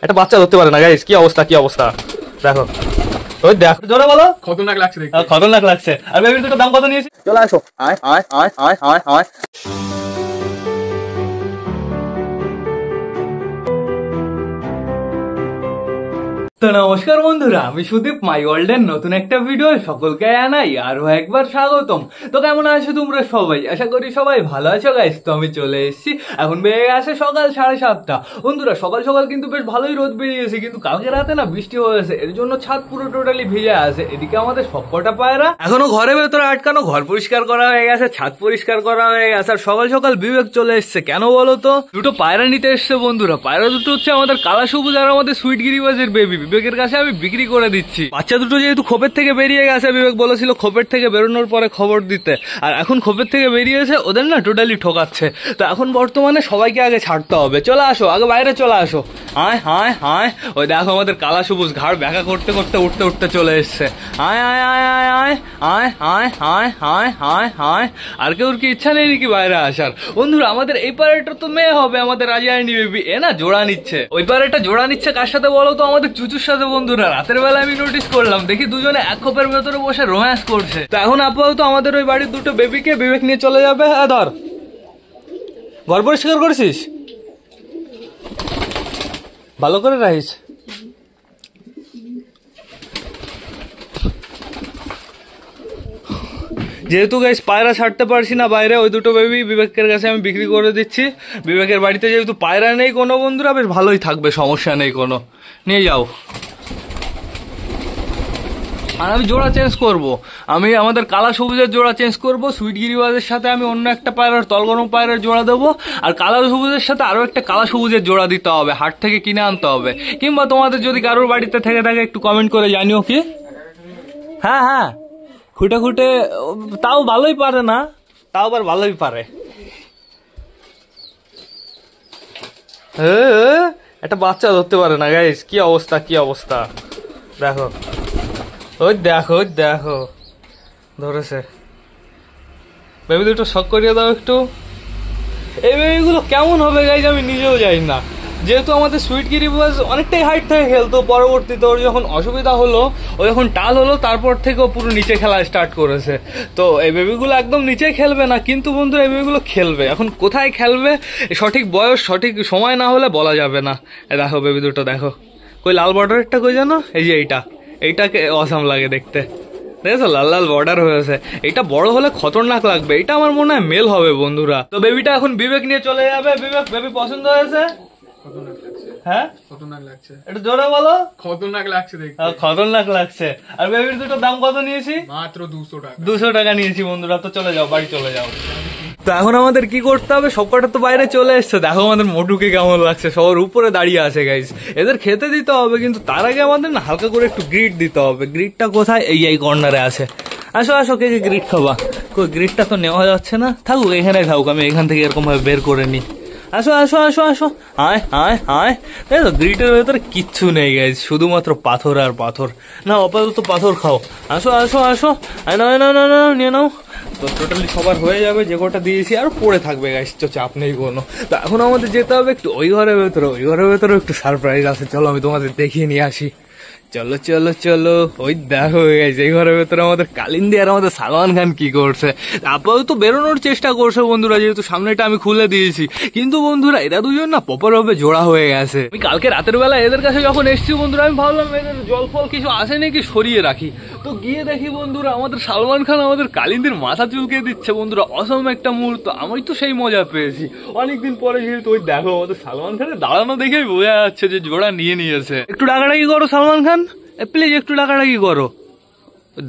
একটা বাচ্চা ধরতে পারে না গাইস, কি অবস্থা কি অবস্থা দেখো। ওই দেখো জোরে বলো, খতরনাক লাগছে দেখতে। খতরনাক লাগছে। আর বেবির দুটো দাম কত নিয়েছি? চলে আসো, আয় আয় আয় আয় আয় আয়। তো নমস্কার বন্ধুরা, আমি সুদীপ, মাই ওয়ার্ল্ড এর নতুন একটা ভিডিও সকলকে জানাই আরো একবার স্বাগতম। তো কেমন আছো তোমরা সবাই? আশা করি সবাই ভালো আছো গাইস। তো আমি চলে এসেছি, এখন বেড়ে গেছে সকাল 7:30। বন্ধুরা সকাল সকাল কিন্তু বেশ ভালোই রোদ বেরিয়েছে, কিন্তু কালকে রাতে না বৃষ্টি হয়েছে, এর জন্য ছাদ পুরো টোটালি ভিজে আছে। এদিকে আমাদের সবকটা পায়রা এখনো ঘরের ভেতরে আটকানো, ঘর পরিষ্কার করা হয়ে গেছে, ছাদ পরিষ্কার করা হয়ে গেছে। আর সকাল সকাল বিবেক চলে এসছে, কেন বলো তো? দুটো পায়রা নিতে এসছে বন্ধুরা। পায়রা দুটো হচ্ছে আমাদের কালা সবুজ আর আমাদের সুইট গিরিবাজের বেবি। বিবেকের কাছে আমি বিক্রি করে দিচ্ছি। বাচ্চা দুটো যেহেতু খোপের থেকে বেরিয়ে গেছে, বিবেক বলেছিল খোপের থেকে বেরোনোর পরে খবর দিতে, আর এখন খোপের থেকে বেরিয়েছে, ওদের না টোটালি ঠকাচ্ছে। তো এখন বর্তমানে সবাইকে আগে ছাড়তে হবে। চলে আসো, আগে বাইরে চলে আসো। আয় হায় হায়, ওই দেখো আমাদের কালা সবুজ ঘাড় ব্যাকা করতে করতে উঠতে উঠতে চলে এসছে। আয় আয় আয় আয় আয় আয় আয় আয় আয় আয় আয়। আর কেউ কি ইচ্ছা নেই নাকি বাইরে আসার? বন্ধুরা আমাদের এই পাড়াটা তো মেয়ে হবে, আমাদের রাজিয়ানি বেবি, এ না জোড়া নিচ্ছে। ওই পাড়াটা জোড়া নিচ্ছে কার সাথে বলো তো? আমাদের চুচুর সাথে। বন্ধুরা রাতের বেলা আমি নোটিস করলাম, দেখি দুজনে এক খোপের ভেতরে বসে রোম্যান্স করছে। তো এখন আপাতত আমাদের ওই বাড়ির দুটো বেবিকে বিবেক নিয়ে চলে যাবে। হ্যাঁ ধর, ঘর পরিষ্কার করছিস, ভালো করে রাখিস। যেহেতু গাইস পায়রা ছাড়তে পারছি না বাইরে, ওই দুটো বেবি বিবেকের কাছে আমি বিক্রি করে দিচ্ছি। বিবেকের বাড়িতে যেহেতু পায়রা নেই কোনো বন্ধুরা, বেশ ভালোই থাকবে, সমস্যা নেই কোনো, নিয়ে যাও। আর আমি জোড়া চেঞ্জ করব, আমি আমাদের কালা সবুজের জোড়া চেঞ্জ করব। সুইট গিরিবাজের সাথে আমি অন্য একটা পায়রার তলগরম পায়রার জোড়া দেবো, আর কালা সবুজের সাথে আরো একটা কালা সবুজের জোড়া দিতে হবে, হাট থেকে কিনে আনতে হবে। কিংবা তোমাদের যদি কারোর বাড়িতে থেকে থাকে একটু কমেন্ট করে জানিও কি। হ্যাঁ হ্যাঁ, খুঁটে খুঁটে তাও ভালোই পারে না, তাও আবার ভালোই পারে। একটা বাচ্চা ধরতে পারে না গাইস, কি অবস্থা কি অবস্থা দেখো। ওই দেখো ওই দেখো ধরেছে। বেবি দুটো শখ করিয়ে দাও একটু। এই বেবিগুলো কেমন হবে গাইজ আমি নিজেও জানি না। যেহেতু আমাদের সুইট গিরিবাজ অনেকটাই হাইট থেকে খেলতো, পরবর্তীতে ওর যখন অসুবিধা হলো, ও যখন টাল হলো, তারপর থেকে ও পুরো নিচে খেলা স্টার্ট করেছে। তো এই বেবিগুলো একদম নিচে খেলবে না, কিন্তু বন্ধু এই বেবিগুলো খেলবে। এখন কোথায় খেলবে সঠিক বয়স সঠিক সময় না হলে বলা যাবে না। দেখো বেবি দুটো দেখো, কই লাল বর্ডারেরটা কই জানো? এই যে এইটাকে অসাম লাগে দেখতে, দেখেছো লাল লাল বর্ডার হয়েছে। এটা বড় হলে খতরনাক লাগবে, এটা আমার মনে হয় মেল হবে বন্ধুরা। তো বেবিটা এখন বিবেক নিয়ে চলে যাবে। বিবেক, বেবি পছন্দ হয়েছে? হ্যাঁ খতরনাক লাগছে, একটু জোরে বলো। খতরনাক লাগছে দেখতে। খতরনাক লাগছে। আর বেবির দুটো দাম কত নিয়েছি? মাত্র 200 টাকা। 200 টাকা নিয়েছি বন্ধুরা। তো চলে যাও, বাড়ি চলে যাও। তো এখন আমাদের কি করতে হবে? সবকটা তো বাইরে চলে এসছে, দেখো আমাদের মোটুকে কেমন লাগছে, সবার উপরে দাঁড়িয়ে আছে গাইস। এদের খেতে দিতে হবে, কিন্তু তার আগে আমাদের না হালকা করে একটু গ্রিট দিতে হবে। গ্রিটটা কোথায়? এই কর্নারে আছে। আসো আসো, কে কে গ্রিট খাবা? কই গ্রিটটা তো নেওয়া যাচ্ছে না, থাকুক এখানে থাকুক, আমি এখান থেকে এরকম ভাবে বের করে নিই। আসো আসো আসো আসো, আয় আয় আয়। দেখো গ্রিটের ভেতরে কিচ্ছু নেই গাইজ, শুধুমাত্র পাথর আর পাথর। না আপাতত পাথর খাও। আসো আসো আসো, না নিয়ে নাও। তো টোটালি সবার হয়ে যাবে, যে কটা দিয়েছি আর পড়ে থাকবে গাইজ, তো চাপ নেই কোনো। তো এখন আমাদের যেতে হবে একটু ওই ঘরের ভেতরে, ওই ঘরের ভেতরে একটু সারপ্রাইজ আছে। চলো আমি তোমাদের দেখিয়ে নিয়ে আসি। চলো চলো চলো, ওই দেখো গেছে এই ঘরের ভেতরে আমাদের কালিন্দি আর আমাদের সালমান খান কি করছে। আপাতত বেরোনোর চেষ্টা করছে বন্ধুরা, যেহেতু সামনেটা আমি খুলে দিয়েছি। কিন্তু বন্ধুরা এরা দুজন না প্রপার ভাবে জোড়া হয়ে গেছে। আমি কালকে রাতের বেলা এদের কাছে যখন এসেছি বন্ধুরা, আমি ভাবলাম এদের জল ফল কিছু আসে নাকি সরিয়ে রাখি। তো গিয়ে দেখি বন্ধুরা আমাদের সালমান খান আমাদের কালিন্দির মাথা চুলকে দিচ্ছে বন্ধুরা। অসম একটা মুহূর্ত, আমি তো সেই মজা পেয়েছি অনেকদিন পরে। যেহেতু ওই দেখো আমাদের সালমান খানের দাঁড়ানো দেখেই বোঝা যাচ্ছে যে জোড়া নিয়ে নিয়েছে। একটু ডাকাডাকি করো সালমান খান, প্লিজ একটু ডাকাডাকি করো।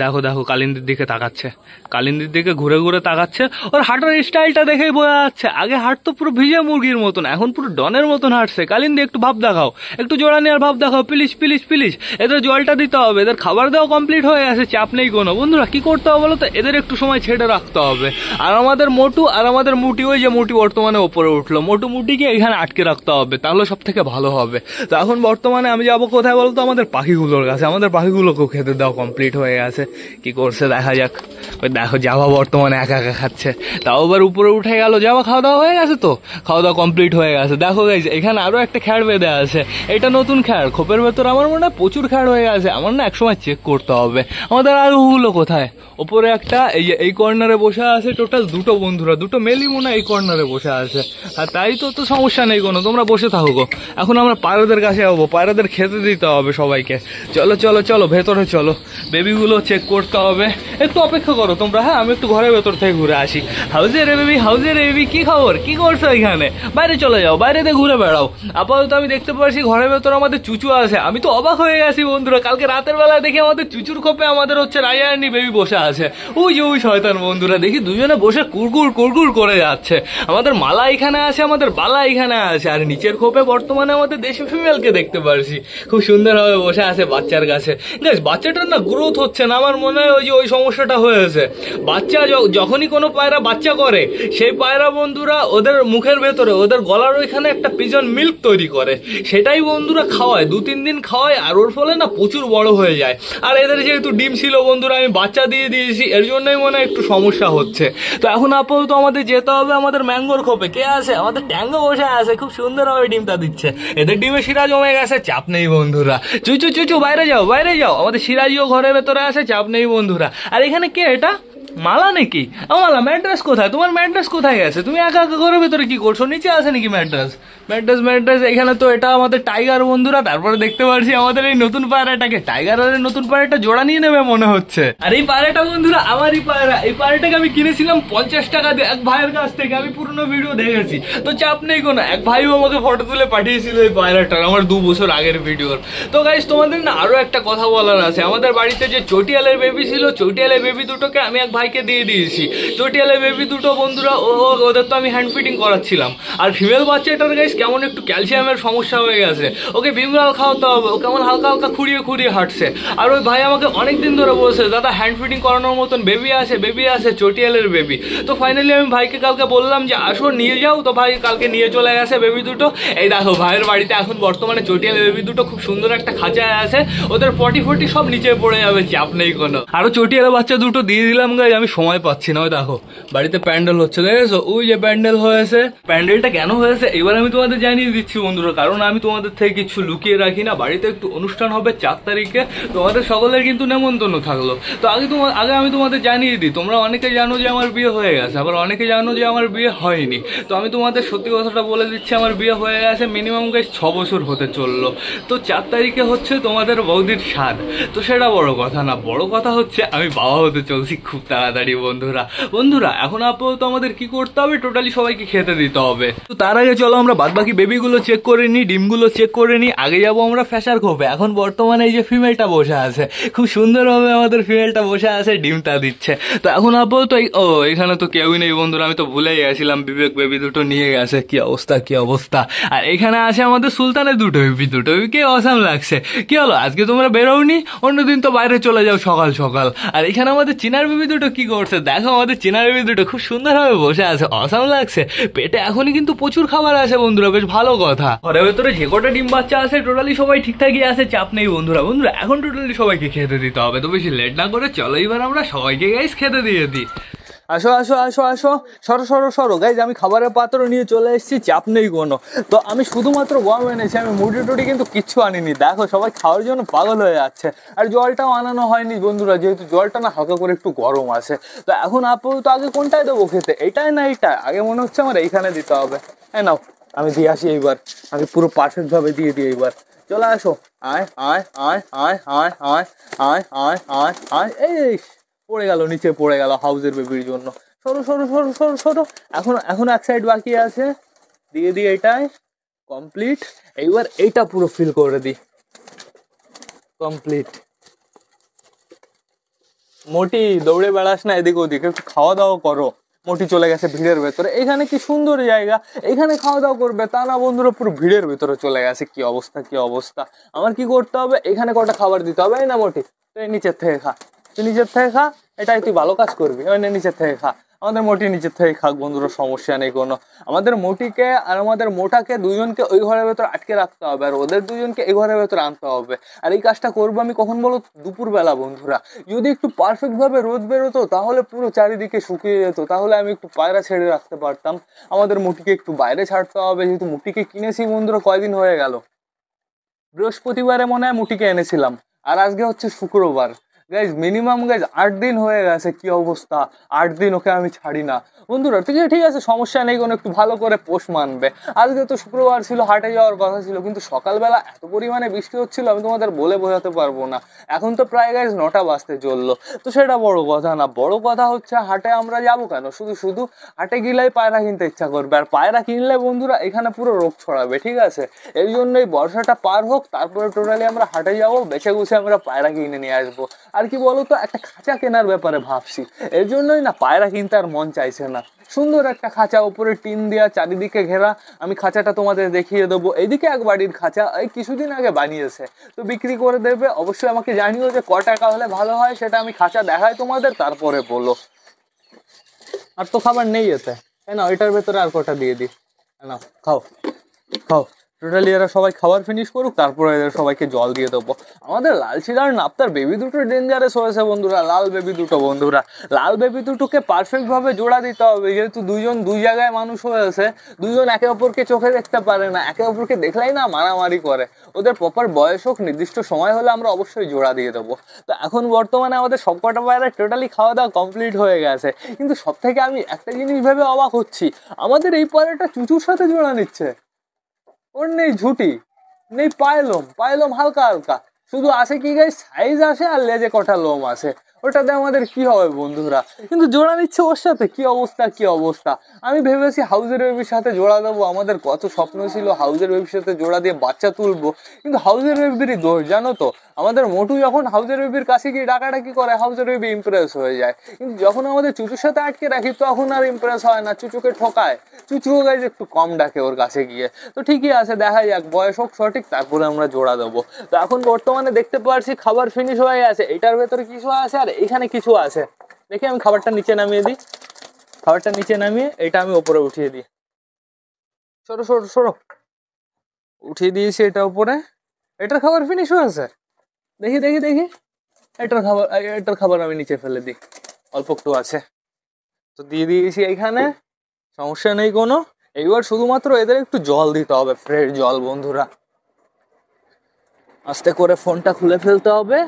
দেখো দেখো কালিন্দির দিকে তাকাচ্ছে, কালিন্দির দিকে ঘুরে ঘুরে তাকাচ্ছে। ওর হাঁটার স্টাইলটা দেখেই বোঝা যাচ্ছে, আগে হাঁটতো পুরো ভিজে মুরগির মতন, এখন পুরো ডনের মতন হাঁটছে। কালিন্দি একটু ভাব দেখাও, একটু জোড়া নেওয়ার ভাব দেখাও প্লিজ প্লিজ প্লিজ। এদের জলটা দিতে হবে, এদের খাবার দেওয়া কমপ্লিট হয়ে গেছে, চাপ নেই কোনো। বন্ধুরা কি করতে হবে বলো তো? এদের একটু সময় ছেড়ে রাখতে হবে। আর আমাদের মোটু আর আমাদের মুটি, ওই যে মুটি বর্তমানে ওপরে উঠলো, মোটু মুটিকে এখানে আটকে রাখতে হবে, তাহলে সব থেকে ভালো হবে। তো এখন বর্তমানে আমি যাবো কোথায় বলতো? আমাদের পাখিগুলোর কাছে। আমাদের পাখিগুলোকেও খেতে দেওয়া কমপ্লিট হয়ে গেছে। আছে, কি করছে দেখা যাক। ওই দেখো জাভা বর্তমানে একা একা খাচ্ছে, তাও আবার উপরে উঠে গেল। জাভা খাওয়া দাওয়া হয়ে গেছে তো? খাওয়া দাওয়া কমপ্লিট হয়ে গেছে। দেখো গাইস এখানে আরো একটা খ্যাড় বেঁধে আছে, এটা নতুন খ্যাড়। খোপের ভেতর আমার মনে হয় প্রচুর খ্যাড় হয়ে গেছে, আমার না একসময় চেক করতে হবে। আমাদের আলুগুলো কোথায়? ওপরে একটা এই কর্নারে বসে আছে টোটাল দুটো বন্ধুরা, দুটো মেলি মনে হয় এই কর্নারে বসে আছে। আর তাই তো সমস্যা নেই কোনো, তোমরা বসে থাকো গো। এখন আমরা পায়রাদের কাছে যাবো, পায়রাদের খেতে দিতে হবে সবাইকে। চলো চলো চলো ভেতরে চলো, বেবিগুলো চেক করতে হবে। একটু অপেক্ষা করো তোমরা, হ্যাঁ আমি একটু ঘরের ভেতর থেকে ঘুরে আসি। হাউজে রে বেবি, হাউজে রে বেবি, কি খবর, কি করছো এখানে? বাইরে চলে যাও, বাইরেতে ঘুরে বেড়াও। আপাতত আমি দেখতে পাচ্ছি ঘরের ভেতর আমাদের চুচু আছে। আমি তো অবাক হয়ে গেছি বন্ধুরা, কালকে রাতের বেলা দেখি আমাদের চুচুর খোপে আমাদের হচ্ছে রায়ানি বেবি বসে আছে। ওই যে ওই শয়তান বন্ধুরা, দেখি দুজনে বসে কুরকুর কুরকুর করে যাচ্ছে। আমাদের মালা এখানে আছে, আমাদের বালা এখানে আছে, আর নিচের খোপে বর্তমানে আমাদের দেশি ফিমেলকে দেখতে পারছি খুব সুন্দরভাবে বসে আছে বাচ্চার কাছে। গাইস বাচ্চাটার না গ্রোথ হচ্ছে না, আমার মনে হয় ওই সমস্যাটা হয়েছে। বাচ্চা যখনই কোনো পায়রা বাচ্চা করে, সেই পায়রা বন্ধুরা ওদের মুখের ভেতরে ওদের গলার ওইখানে একটা পিজন মিল্ক তৈরি করে, সেটাই বন্ধুরা খাওয়ায়, 2-3 দিন খাওয়ায়, আর ওর ফলে না প্রচুর বড় হয়ে যায়। আর এদের যেহেতু ডিম ছিল বন্ধুরা, আমি বাচ্চা দিয়ে দিয়েছি, এর জন্যই মনে হয় একটু সমস্যা হচ্ছে। তো এখন আপাতত আমাদের যেতে হবে আমাদের ম্যাঙ্গোর খোপে। কে আছে? আমাদের ট্যাঙ্গো বসে আছে, খুব সুন্দরভাবে ডিমটা দিচ্ছে। এদের ডিমে সিরা জমে গেছে, চাপ নেই বন্ধুরা। চুচু চুচু বাইরে যাও, বাইরে যাও। আমাদের সিরাজিও ঘরের ভেতরে আছে, চাপ নেই বন্ধুরা। আর এখানে কে? এটা মালা নাকি? মালা, ম্যাড্রেস কোথায়? তোমার ম্যাড্রেস কোথায় গেছে? তুমি একা একা ঘরের ভেতরে কি করছো? নিচে আছে নাকি ম্যাড্রেস? ম্যাড্রেস ম্যাড্রেস এখানে তো এটা আমাদের টাইগার বন্ধুরা। তারপরে দেখতে পাচ্ছি আমাদের এই নতুন পায়রাটাকে, টাইগার আর নতুন পায়রাটা জোড়া নিয়ে নেবে মনে হচ্ছে। আর এই পায়রাটা বন্ধুরা আমারই পায়রা। এই পায়রাটাকে আমি কিনেছিলাম 50 টাকা দিয়ে এক ভাইয়ের কাছ থেকে, আমি পুরনো ভিডিও দেখেছি, তো চাপ নেই কোনো। এক ভাইও আমাকে ফটো তুলে পাঠিয়েছিল এই পায়রাটার, আমার 2 বছর আগের ভিডিওর। তো গাইস তোমাদের না আরো একটা কথা বলার আছে। আমাদের বাড়িতে যে চটিয়ালের বেবি ছিল, চটিয়ালের বেবি দুটোকে আমি এক ভাইকে দিয়ে দিয়েছি। চটিয়ালের বেবি দুটো বন্ধুরা ওদের তো আমি হ্যান্ড ফিডিং করাচ্ছিলাম। আর ফিমেল বাচ্চাটার গাইস কেমন একটু ক্যালসিয়ামের সমস্যা হয়ে গেছে, ওকে ভিমরাল খাওয়াতে হবে। ও কেমন হালকা হালকা খুঁড়িয়ে খুঁড়িয়ে হাঁটছে। আর ওই ভাই আমাকে অনেকদিন ধরে বলছে দাদা হ্যান্ড ফিডিং করানোর মতন বেবি আছে চটিয়ালের বেবি। তো ফাইনালি আমি ভাইকে কালকে বললাম যে আসো নিয়ে যাও, তো ভাই কালকে নিয়ে চলে গেছে বেবি দুটো। এই দেখো ভাইয়ের বাড়িতে এখন বর্তমানে চটিয়ালের বেবি দুটো খুব সুন্দর একটা খাঁচায় আছে, ওদের পটি ফটি সব নিচে পড়ে যাবে, চাপ নেই কোনো। আরো চটিয়ালের বাচ্চা দুটো দিয়ে দিলাম গাই, আমি সময় পাচ্ছি না। ওই দেখো বাড়িতে প্যান্ডেল হচ্ছে, দেখেছো? ওই যে প্যান্ডেল হয়েছে। প্যান্ডেলটা কেন হয়েছে এবার আমি তোমাদের জানিয়ে দিচ্ছি বন্ধুরা, কারণ আমি তোমাদের থেকে কিছু লুকিয়ে রাখি না। বাড়িতে একটু অনুষ্ঠান হবে 4 তারিখে, তোমাদের সকলের কিন্তু নেমন্তন্ন থাকলো। তো আগে আমি তোমাদের জানিয়ে দিই, তোমরা অনেকে জানো যে আমার বিয়ে হয়ে গেছে, আবার অনেকে জানো যে আমার বিয়ে হয়নি। তো আমি তোমাদের সত্যি কথাটা বলে দিচ্ছি, আমার বিয়ে হয়ে গেছে মিনিমাম গাইস 6 বছর হতে চললো। তো 4 তারিখে হচ্ছে তোমাদের বৌদির স্বাদ। তো সেটা বড় কথা না, বড় কথা হচ্ছে আমি বাবা হতে চলছি খুব তাড়াতাড়ি বন্ধুরা। এখন আপাতত আমাদের কি করতে হবে, টোটালি সবাইকে খেতে দিতে হবে। তো তার আগে চলো আমরা বাদবাকি বেবিগুলো চেক করে নিই, ডিমগুলো চেক করে নিই। আগে যাবো আমরা ফ্যাশার খোপে। এখন বর্তমানে এই যে ফিমেলটা বসে আছে, খুব সুন্দরভাবে আমাদের ফিমেলটা বসে আছে, ডিমটা দিচ্ছে। তো এখন আপাতত এখানে তো কেউই নেই বন্ধুরা, আমি তো ভুলেই গেছিলাম। বিবেক বেবি দুটো নিয়ে গেছে, কি অবস্থা। আর এখানে আছে আমাদের সুলতানের দুটো বেবি, দুটো বেবিকে অসাম লাগছে। কি হলো আজকে তোমরা বেরোওনি? অন্যদিন তো বাইরে চলে যাও সকাল সকাল। আর এখানে আমাদের চিনার বেবি দুটো কি করছে দেখো, আমাদের চিনার বেবি দুটো খুব সুন্দরভাবে বসে আছে, অসাম লাগছে। পেটে এখনই কিন্তু প্রচুর খাবার আছে বন্ধুরা, বেশ ভালো কথা। ঘরের ভেতরে যে কটা ডিম বাচ্চা আছে টোটালি সবাই ঠিকঠাকই আছে, চাপ নেই বন্ধুরা। এখন টোটালি সবাইকে খেতে দিতে হবে। তো বেশি লেট না করে চলো এবার আমরা সবাইকে গাইস খেতে দিয়ে দিই। আসো সরো গাইজ, আমি খাবারের পাত্র নিয়ে চলে এসেছি, চাপ নেই কোনো। তো আমি শুধুমাত্র গম এনেছি, আমি মুড়ি টুড়ি কিন্তু কিচ্ছু আনিনি। দেখো সবাই খাওয়ার জন্য পাগল হয়ে যাচ্ছে। আর জলটাও আনানো হয়নি বন্ধুরা, যেহেতু জলটা না হালকা করে একটু গরম আছে। তো এখন আপাতত আগে কোনটায় দেবো খেতে, এইটাই না এইটা? আগে মনে হচ্ছে আমার এইখানে দিতে হবে। হ্যাঁ নাও আমি দিয়ে আসি এইবার, আমি পুরো পারফেক্ট ভাবে দিয়ে দিই এইবার। চলে আসো, এই পড়ে গেল, নিচে পড়ে গেল হাউজের বেবির জন্য। সরো। এখন এক সাইড বাকি আছে, দিয়ে দিই এটাই কমপ্লিট। এইবার এইটা পুরো ফিল করে দিই কমপ্লিট। মোটি দৌড়ে বেড়াস না এদিক ওদিকে, একটু খাওয়া দাওয়া করো। মোটি চলে গেছে ভিড়ের ভেতরে, এখানে কি সুন্দর জায়গা, এখানে খাওয়া দাওয়া করবে, তা না বন্ধুরা পুরো ভিড়ের ভেতরে চলে গেছে। কি অবস্থা। আমার কি করতে হবে, এখানে কটা খাবার দিতে হবে। এই না মোটি, তুই নিচের থেকে খা, এটাই তুই ভালো কাজ করবি। নিচের থেকে খা। আমাদের মোটি নিচের থেকে খাক বন্ধুরা, সমস্যা নেই কোনো। আমাদের মোটিকে আর আমাদের মোটাকে দুজনকে ওই ঘরের ভেতর আটকে রাখতে হবে, আর ওদের দুজনকে এই ঘরের ভেতর আনতে হবে। আর এই কাজটা করবো আমি কখন বলো? দুপুরবেলা বন্ধুরা। যদি একটু পারফেক্ট ভাবে রোদ বেরোতো তাহলে পুরো চারিদিকে শুকিয়ে যেত, তাহলে আমি একটু পায়রা ছেড়ে রাখতে পারতাম। আমাদের মুটিকে একটু বাইরে ছাড়তে হবে, যেহেতু মুটিকে কিনেছি বন্ধুরা কয়দিন হয়ে গেল, বৃহস্পতিবারে মনে হয় মুটিকে এনেছিলাম, আর আজকে হচ্ছে শুক্রবার। গাইজ মিনিমাম গাইজ 8 দিন হয়ে গেছে, কি অবস্থা! 8 দিন ওকে আমি ছাড়ি না বন্ধুরা। ঠিক আছে, সমস্যা নেই কোনো, একটু ভালো করে পোষ মানবে। আজকে তো শুক্রবার ছিল, হাটে যাওয়ার কথা ছিল, কিন্তু সকালবেলা এত পরিমাণে বৃষ্টি হচ্ছিল আমি তোমাদের বলে বোঝাতে পারবো না। এখন তো প্রায় গাইজ 9টা বাজতে চললো, তো সেটা বড় কথা না। বড় কথা হচ্ছে হাটে আমরা যাবো কেন? শুধু শুধু হাটে গেলেই পায়রা কিনতে ইচ্ছা করবে, আর পায়রা কিনলে বন্ধুরা এখানে পুরো রোগ ছড়াবে, ঠিক আছে? এই জন্য এই বর্ষাটা পার হোক, তারপরে টোটালি আমরা হাটে যাবো, বেছে গুছে আমরা পায়রা কিনে নিয়ে আসবো। আর কি বলতো, একটা খাঁচা কেনার ব্যাপারে ভাবছি, এর জন্যই না পায়রা কিনতে আর মন চাইছে না। সুন্দর একটা খাঁচা, উপরে টিন দেওয়া, চারিদিকে ঘেরা। আমি খাঁচাটা তোমাদের দেখিয়ে দেবো। এইদিকে এক বাড়ির খাঁচা, এই কিছুদিন আগে বানিয়েছে, তো বিক্রি করে দেবে। অবশ্যই আমাকে জানিও যে ক টাকা হলে ভালো হয়, সেটা আমি খাঁচা দেখাই তোমাদের, তারপরে বলো। আর তো খাবার নেই এতে, তাই না? ওইটার ভেতরে আর কটা দিয়ে দিই না, খাও খাও। টোটালি এরা সবাই খাবার ফিনিশ করুক, তারপরে এদের সবাইকে জল দিয়ে দেবো। আমাদের লালশিরার নাপ্তার বেবি দুটো ডেঞ্জারাস হয়েছে বন্ধুরা, লাল বেবি দুটো বন্ধুরা। লাল বেবি দুটোকে পারফেক্ট ভাবে জোড়া দিতে হবে, যেহেতু দুইজন দুই জায়গায় মানুষ হয়েছে। দুইজন একে অপরকে চোখে দেখতে পারে না, একে অপরকে দেখলেই না মারামারি করে। ওদের প্রপার বয়স হোক, নির্দিষ্ট সময় হলে আমরা অবশ্যই জোড়া দিয়ে দেবো। তো এখন বর্তমানে আমাদের সবকটা পায়রা টোটালি খাওয়া দাওয়া কমপ্লিট হয়ে গেছে, কিন্তু সব থেকে আমি একটা জিনিস ভেবে অবাক হচ্ছি, আমাদের এই পায়রাটা চুচুর সাথে জোড়া নিচ্ছে। ওর নেই ঝুটি, নেই পায়লোম, পায়লোম হালকা হালকা, শুধু আসে কি গাই সাইজ আসে আর লেজে কটা লোম আসে। ওটাতে আমাদের কি হবে বন্ধুরা? কিন্তু জোড়া নিচ্ছে ওর সাথে, কি অবস্থা কি অবস্থা! আমি ভেবেছি হাউজের বেবির সাথে জোড়া দেবো, আমাদের কত স্বপ্ন ছিল হাউজের বেবির সাথে জোড়া দিয়ে বাচ্চা তুলবো, কিন্তু হাউজের বেবিরই দোষ, জানো তো। আমাদের মোটু যখন হাউজের বেবির কাছে গিয়ে ডাকাডাকি করে, হাউজের বেবি ইমপ্রেস হয়ে যায়, কিন্তু যখন আমাদের চুচুর সাথে আটকে রাখি তখন আর ইমপ্রেস হয় না, চুচুকে ঠকায়। চুচুও গাইজ একটু কম ডাকে ওর কাছে গিয়ে। তো ঠিকই আছে, দেখা যাক, বয়স হোক সঠিক, তারপরে আমরা জোড়া দেবো। তো এখন বর্তমানে দেখতে পাচ্ছি খাবার ফিনিশ হয়ে গেছে, এটার ভেতরে কিছু আছে আর এখানে কিছু আছে। দেখি আমি খাবারটা নিচে নামিয়ে দিই, খাবারটা নিচে নামিয়ে এটা আমি ওপরে উঠিয়ে দিই। সরো সরো সরো, উঠিয়ে দিয়েছি এটা উপরে। এটার খাবার ফিনিশ হয়েছে, দেখি দেখি দেখি। এটার খাবার আমি নিচে ফেলে দিই, অল্প একটু আছে, তো দিয়ে দিয়েছি এইখানে, সমস্যা নেই কোনো। এইবার শুধুমাত্র এদের একটু জল দিতে হবে, ফ্রেশ জল বন্ধুরা। আস্তে করে ফোনটা খুলে ফেলতে হবে,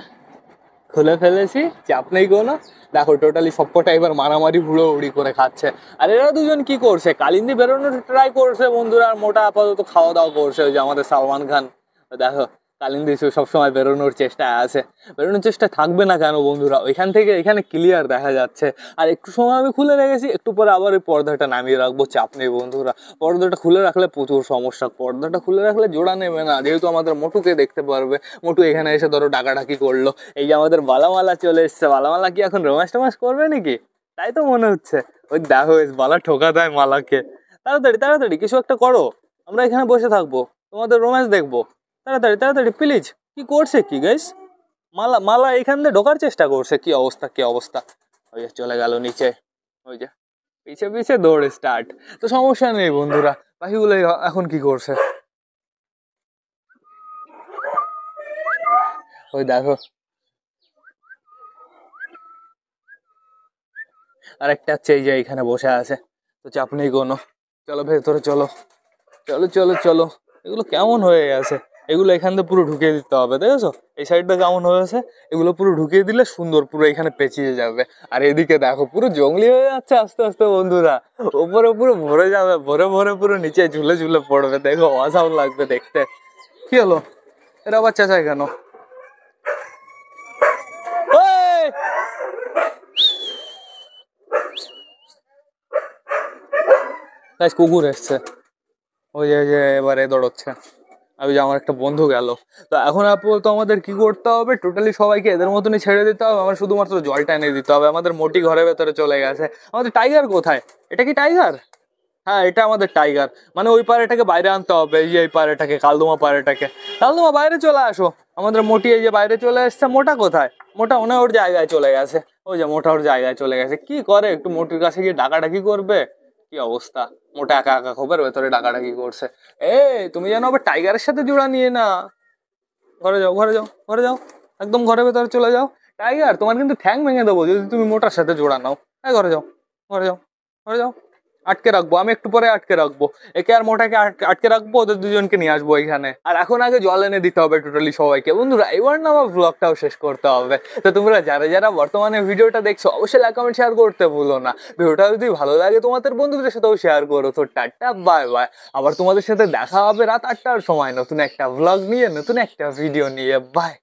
খুলে ফেলেছি, চাপ নেই কোনো। দেখো টোটালি সবকটা এবার মারামারি হুড়োহুড়ি করে খাচ্ছে। আর এরা দুজন কি করছে, কালিন্দি বেরোনোর ট্রাই করছে বন্ধুরা, আর মোটা আপাতত খাওয়া দাওয়া করছে। ওই যে আমাদের সালমান খান, দেখো কালিন্দি সবসময় বেরোনোর চেষ্টায় আছে, বেরোনোর চেষ্টা থাকবে না কেন বন্ধুরা? ওইখান থেকে এখানে ক্লিয়ার দেখা যাচ্ছে। আর একটু সময় আমি খুলে রেখেছি, একটু পরে আবার ওই পর্দাটা নামিয়ে রাখবো, চাপ নেই বন্ধুরা। পর্দাটা খুলে রাখলে প্রচুর সমস্যা, পর্দাটা খুলে রাখলে জোড়া নেবে না, যেহেতু আমাদের মোটুকে দেখতে পারবে। মোটু এখানে এসে ধরো ডাকাডাকি করলো। এই যে আমাদের বালামালা চলে এসছে, বালামালা কি এখন রোমান্স টোমান্স করবে নাকি? তাই তো মনে হচ্ছে। ওই দেখো বালা ঠোকা দেয় মালাকে। তাড়াতাড়ি তাড়াতাড়ি কিছু একটা করো, আমরা এখানে বসে থাকবো, তোমাদের রোম্যান্স দেখবো। তাড়াতাড়ি তাড়াতাড়ি প্লিজ। কি করছে কি গাইস? মালা মালা এখান দিয়ে ঢোকার চেষ্টা করছে, কি অবস্থা কি অবস্থা! ওই যে চলে গেল নিচে, ওই যে পিছে পিছে দৌড় স্টার্ট। তো সমস্যা নেই বন্ধুরা, পাখিগুলো এখন কি করছে ওই দেখো। আরেকটা হচ্ছে এই যে এইখানে বসে আছে, তো চাপ নেই কোনো। চলো ভেতরে চলো, চলো চলো চলো। এগুলো কেমন হয়ে গেছে, এগুলো এখান থেকে পুরো ঢুকিয়ে দিতে হবে, দেখেছো এই সাইডটা কেমন হয়েছে? এগুলো পুরো ঢুকিয়ে দিলে সুন্দর, পুরো এখানে পেঁচিয়ে যাবে। আর এদিকে দেখো পুরো জঙ্গলি হয়ে যাচ্ছে আস্তে আস্তে বন্ধুরা, ওপরে পুরো ভরে যাবে, ভরে ভরে পুরো নিচে ঝুলে ঝুলে পড়বে, দেখো অসাধারণ লাগবে দেখতে। কি হলো, এরা আবার চেঁচায় কেন? ওই! গাইস কুকুর এসছে, ওই যে এবারে দৌড়চ্ছে। ওই যে আমার একটা বন্ধু গেল। তো এখন আপাতত আমাদের কি করতে হবে, টোটালি সবাইকে এদের মতনই ছেড়ে দিতে হবে। আমার শুধুমাত্র জলটা এনে দিতে হবে। আমাদের মোটি ঘরের ভেতরে চলে গেছে। আমাদের টাইগার কোথায়? এটা কি টাইগার? হ্যাঁ এটা আমাদের টাইগার, মানে ওই পায়রাটাকে বাইরে আনতে হবে। এই পায়রাটাকে, কালদমা পায়রাটাকে, কালদমা বাইরে চলে আসো। আমাদের মোটি এই যে বাইরে চলে এসছে। মোটা কোথায়? মোটা ওর জায়গায় চলে গেছে। ওই যে মোটা ওর জায়গায় চলে গেছে, কি করে একটু মোটুর কাছে গিয়ে ডাকাডাকি করবে। কি অবস্থা, মোটা একা একা খোপের ভেতরে ডাকাডাকি করছে। এ তুমি যেন আবার টাইগারের সাথে জোড়া নিয়ে না। ঘরে যাও, ঘরে যাও, ঘরে যাও, একদম ঘরের ভেতরে চলে যাও। টাইগার তোমার কিন্তু ঠ্যাং ভেঙে দেবো যদি তুমি মোটার সাথে জোড়া নাও। হ্যাঁ ঘরে যাও, ঘরে যাও, ঘরে যাও। আটকে রাখবো, আমি একটু পরে আটকে রাখবো। একে আর মোটাকে আটকে রাখবো, ওদের দুজনকে নিয়ে আসবো এখানে। আর এখন আগে জল এনে দিতে হবে টোটালি সবাইকে। বন্ধুরা এবার না আমার ব্লগটাও শেষ করতে হবে। তো তোমরা যারা যারা বর্তমানে ভিডিওটা দেখছো অবশ্যই লাইক কমেন্ট শেয়ার করতে ভুলো না। ভিডিওটা যদি ভালো লাগে তোমাদের বন্ধুদের সাথেও শেয়ার করো। তো টাটা বাই বাই। আবার তোমাদের সাথে দেখা হবে রাত 8টার সময় নতুন একটা ব্লগ নিয়ে, নতুন একটা ভিডিও নিয়ে। বাই।